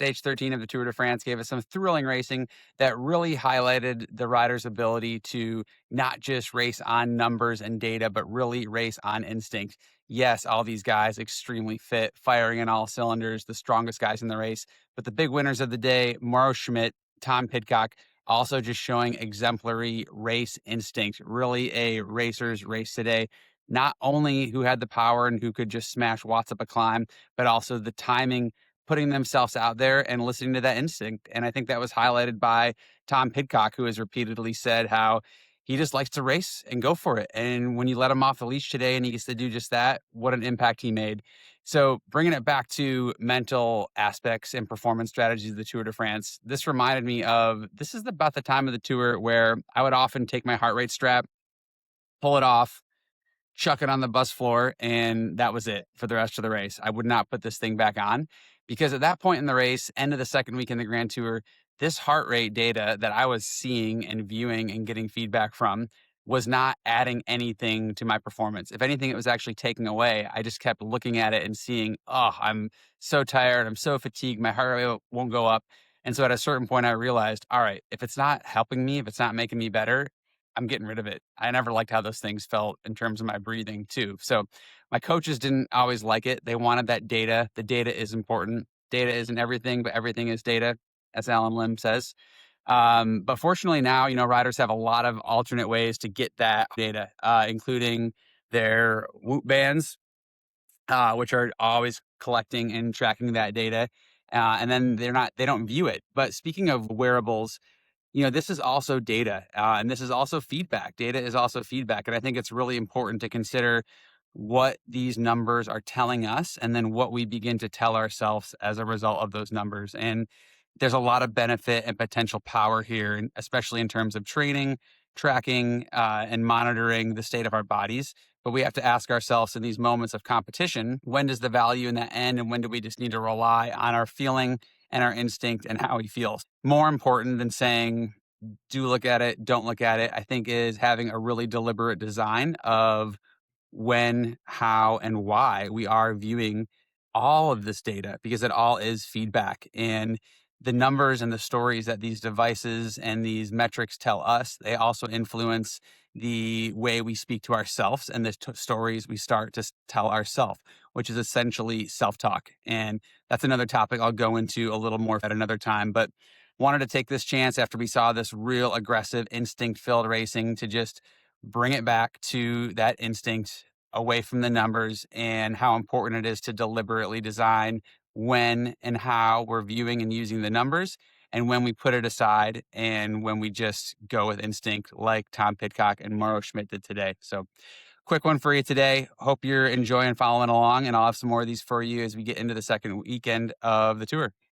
Stage 13 of the Tour de France gave us some thrilling racing that really highlighted the rider's ability to not just race on numbers and data, but really race on instinct. Yes, all these guys extremely fit, firing in all cylinders, the strongest guys in the race. But the big winners of the day, Mauro Schmid, Tom Pidcock, also just showing exemplary race instinct, really a racer's race today. Not only who had the power and who could just smash watts up a climb, but also the timing, putting themselves out there and listening to that instinct. And I think that was highlighted by Tom Pidcock, who has repeatedly said how he just likes to race and go for it. And when you let him off the leash today and he gets to do just that, what an impact he made. So bringing it back to mental aspects and performance strategies of the Tour de France, this reminded me of this is about the time of the tour where I would often take my heart rate strap, pull it off, chuck it on the bus floor, and that was it for the rest of the race. I would not put this thing back on because at that point in the race, end of the second week in the Grand Tour, this heart rate data that I was seeing and viewing and getting feedback from was not adding anything to my performance. If anything, it was actually taking away. I just kept looking at it and seeing, oh, I'm so tired. I'm so fatigued. My heart rate won't go up. And so at a certain point, I realized, all right, if it's not helping me, if it's not making me better, I'm getting rid of it. I never liked how those things felt in terms of my breathing too. So my coaches didn't always like it. They wanted that data. The data is important. Data isn't everything, but everything is data, as Alan Lim says. But fortunately now, riders have a lot of alternate ways to get that data, including their Whoop bands, which are always collecting and tracking that data. And then they don't view it. But speaking of wearables, this is also data, and this is also feedback. Data is also feedback. And I think it's really important to consider what these numbers are telling us and then what we begin to tell ourselves as a result of those numbers. And there's a lot of benefit and potential power here, and especially in terms of training, tracking, and monitoring the state of our bodies. But we have to ask ourselves in these moments of competition, when does the value in that end and when do we just need to rely on our feeling and our instinct and how we feel? More important than saying, do look at it, don't look at it, I think is having a really deliberate design of when, how, and why we are viewing all of this data because it all is feedback. And the numbers and the stories that these devices and these metrics tell us, they also influence the way we speak to ourselves and the stories we start to tell ourselves, which is essentially self-talk. And that's another topic I'll go into a little more at another time. But wanted to take this chance after we saw this real aggressive instinct-filled racing to just bring it back to that instinct away from the numbers and how important it is to deliberately design when and how we're viewing and using the numbers and when we put it aside and when we just go with instinct like Tom Pidcock and Mauro Schmid did today. So quick one for you today. Hope you're enjoying following along, and I'll have some more of these for you as we get into the second weekend of the tour.